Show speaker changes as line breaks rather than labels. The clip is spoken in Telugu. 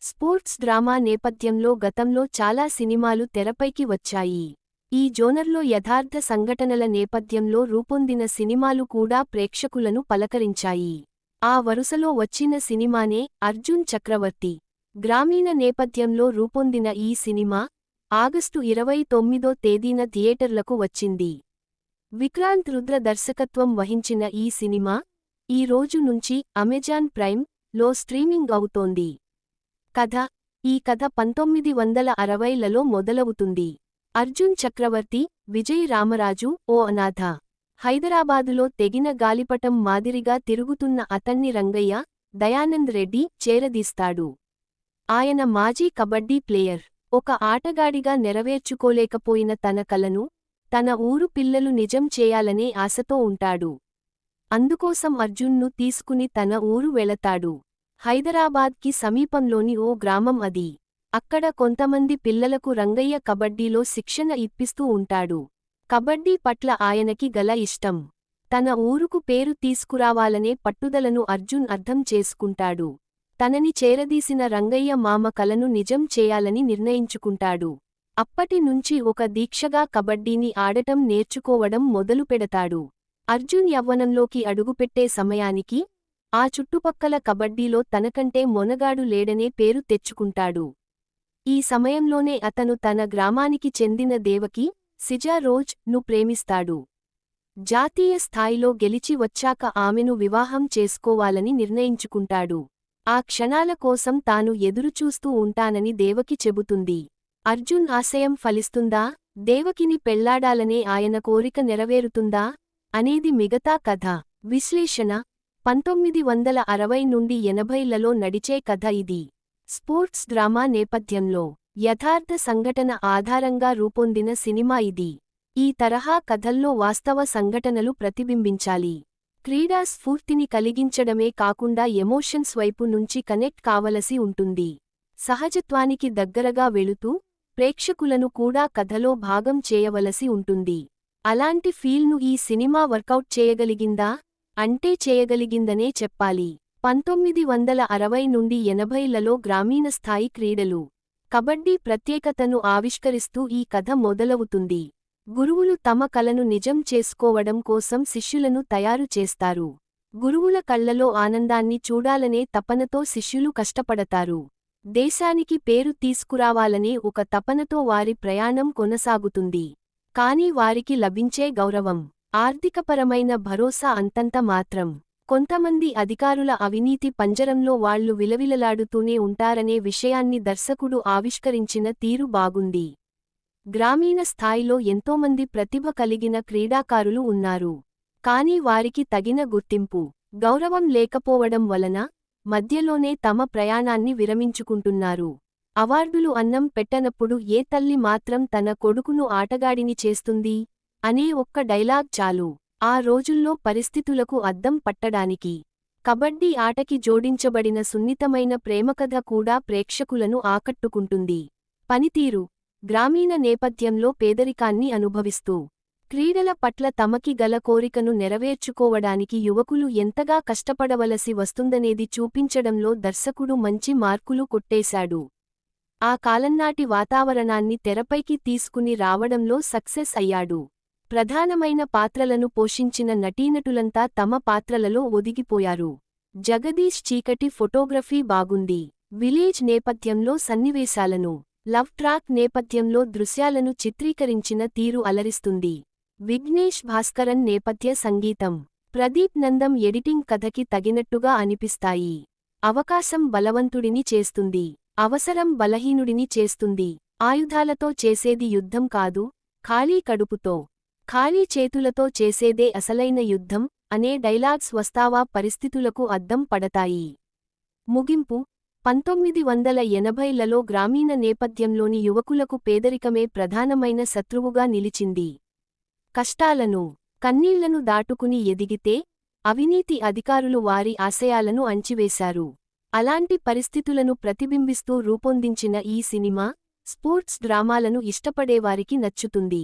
స్పోర్ట్స్ డ్రామా నేపథ్యంలో గతంలో చాలా సినిమాలు తెరపైకి వచ్చాయి. ఈ జోనర్లో యథార్థ సంఘటనల నేపథ్యంలో రూపొందిన సినిమాలు కూడా ప్రేక్షకులను పలకరించాయి. ఆ వరుసలో వచ్చిన సినిమానే అర్జున్ చక్రవర్తి. గ్రామీణ నేపథ్యంలో రూపొందిన ఈ సినిమా ఆగస్టు 29వ తేదీన థియేటర్లకు వచ్చింది. విక్రాంత్ రుద్ర దర్శకత్వం వహించిన ఈ సినిమా ఈ రోజు నుంచి అమెజాన్ ప్రైమ్ లో స్ట్రీమింగ్ అవుతోంది. కథ ఈ కథ 1960లలో మొదలవుతుంది. అర్జున్ చక్రవర్తి, విజయ్ రామరాజు ఓ అనాథ. హైదరాబాదులో తెగిన గాలిపటం మాదిరిగా తిరుగుతున్న అతన్ని రంగయ్య, దయానంద్ రెడ్డి చేరదీస్తాడు. ఆయన మాజీ కబడ్డీ ప్లేయర్. ఒక ఆటగాడిగా నెరవేర్చుకోలేకపోయిన తన కలను, తన ఊరు పిల్లలు నిజం చేయాలనే ఆశతో ఉంటాడు. అందుకోసం అర్జున్ను తీసుకుని తన ఊరు వెళతాడు. హైదరాబాద్కి సమీపంలోని ఓ గ్రామం అది. అక్కడ కొంతమంది పిల్లలకు రంగయ్య కబడ్డీలో శిక్షణ ఇప్పిస్తూ ఉంటాడు. కబడ్డీ పట్ల ఆయనకి గల ఇష్టం, తన ఊరుకు పేరు తీసుకురావాలనే పట్టుదలను అర్జున్ అర్థం చేసుకుంటాడు. తనని చేరదీసిన రంగయ్య మామ కలను నిజం చేయాలని నిర్ణయించుకుంటాడు. అప్పటి నుంచి ఒక దీక్షగా కబడ్డీని ఆడటం నేర్చుకోవడం మొదలుపెడతాడు. అర్జున్ యవ్వనంలోకి అడుగుపెట్టే సమయానికి ఆ చుట్టుపక్కల కబడ్డీలో తనకంటే మొనగాడు లేడనే పేరు తెచ్చుకుంటాడు. ఈ సమయంలోనే అతను తన గ్రామానికి చెందిన దేవకి, సిజా రోజ్ ను ప్రేమిస్తాడు. జాతీయ స్థాయిలో గెలిచి వచ్చాక ఆమెను వివాహం చేసుకోవాలని నిర్ణయించుకుంటాడు. ఆ క్షణాల కోసం తాను ఎదురుచూస్తూ ఉంటానని దేవకి చెబుతుంది. అర్జున్ ఆశయం ఫలిస్తుందా, దేవకిని పెళ్లాడాలనే ఆయన కోరిక నెరవేరుతుందా అనేది మిగతా కథ. విశ్లేషణ 1960 నుండి 80లలో నడిచే కథ ఇది. స్పోర్ట్స్ డ్రామా నేపథ్యంలో యథార్థ సంఘటన ఆధారంగా రూపొందిన సినిమా ఇది. ఈ తరహా కథల్లో వాస్తవ సంఘటనలు ప్రతిబింబించాలి. క్రీడా స్ఫూర్తిని కలిగించడమే కాకుండా ఎమోషన్స్ వైపు నుంచి కనెక్ట్ కావలసి ఉంటుంది. సహజత్వానికి దగ్గరగా వెళుతూ ప్రేక్షకులను కూడా కథలో భాగం చేయవలసి ఉంటుంది. అలాంటి ఫీల్ను ఈ సినిమా వర్కౌట్ చేయగలిగిందా అంటే చేయగలిగిందనే చెప్పాలి. 1960 నుండి 80లలో గ్రామీణ స్థాయి క్రీడలు, కబడ్డీ ప్రత్యేకతను ఆవిష్కరిస్తూ ఈ కథ మొదలవుతుంది. గురువులు తమ కలను నిజం చేసుకోవడం కోసం శిష్యులను తయారు చేస్తారు. గురువుల కళ్లలో ఆనందాన్ని చూడాలనే తపనతో శిష్యులు కష్టపడతారు. దేశానికి పేరు తీసుకురావాలనే ఒక తపనతో వారి ప్రయాణం కొనసాగుతుంది. కానీ వారికి లభించే గౌరవం, ఆర్థికపరమైన భరోసా అంతంత మాత్రం. కొంతమంది అధికారుల అవినీతి పంజరంలో వాళ్లు విలవిలలాడుతూనే ఉంటారనే విషయాన్ని దర్శకుడు ఆవిష్కరించిన తీరు బాగుంది. గ్రామీణ స్థాయిలో ఎంతోమంది ప్రతిభ కలిగిన క్రీడాకారులు ఉన్నారు. కానీ వారికి తగిన గుర్తింపు, గౌరవం లేకపోవడం వలన మధ్యలోనే తమ ప్రయాణాన్ని విరమించుకుంటున్నారు. అవార్డులు అన్నం పెట్టనప్పుడు ఏ తల్లి మాత్రం తన కొడుకును ఆటగాడిని చేస్తుంది అనే ఒక్క డైలాగ్ చాలు ఆ రోజుల్లో పరిస్థితులకు అద్దం పట్టడానికి. కబడ్డీ ఆటకి జోడించబడిన సున్నితమైన ప్రేమకథ కూడా ప్రేక్షకులను ఆకట్టుకుంటుంది. పనితీరు గ్రామీణ నేపథ్యంలో పేదరికాన్ని అనుభవిస్తూ క్రీడల పట్ల తమకి గల కోరికను నెరవేర్చుకోవడానికి యువకులు ఎంతగా కష్టపడవలసి వస్తుందనేది చూపించడంలో దర్శకుడు మంచి మార్కులు కొట్టేశాడు. ఆ కాలంనాటి వాతావరణాన్ని తెరపైకి తీసుకుని రావడంలో సక్సెస్ అయ్యాడు. ప్రధానమైన పాత్రలను పోషించిన నటీనటులంతా తమ పాత్రలలో ఒదిగిపోయారు. జగదీష్ చీకటి ఫోటోగ్రఫీ బాగుంది. విలేజ్ నేపథ్యంలో సన్నివేశాలను, లవ్ ట్రాక్ నేపథ్యంలో దృశ్యాలను చిత్రీకరించిన తీరు అలరిస్తుంది. విఘ్నేష్ భాస్కరన్ నేపథ్య సంగీతం, ప్రదీప్ నందం ఎడిటింగ్ కథకి తగినట్టుగా అనిపిస్తాయి. అవకాశం బలవంతుడిని చేస్తుంది, అవసరం బలహీనుడిని చేస్తుంది. ఆయుధాలతో చేసేది యుద్ధం కాదు, ఖాళీ కడుపుతో, ఖాళీ చేతులతో చేసేదే అసలైన యుద్ధం అనే డైలాగ్స్ వస్తావా పరిస్థితులకు అద్దం పడతాయి. ముగింపు 1980లలో గ్రామీణ నేపథ్యంలోని యువకులకు పేదరికమే ప్రధానమైన శత్రువుగా నిలిచింది. కష్టాలను, కన్నీళ్లను దాటుకుని ఎదిగితే అవినీతి అధికారులు వారి ఆశయాలను అణచివేశారు. అలాంటి పరిస్థితులను ప్రతిబింబిస్తూ రూపొందించిన ఈ సినిమా స్పోర్ట్స్ డ్రామాలను ఇష్టపడేవారికి నచ్చుతుంది.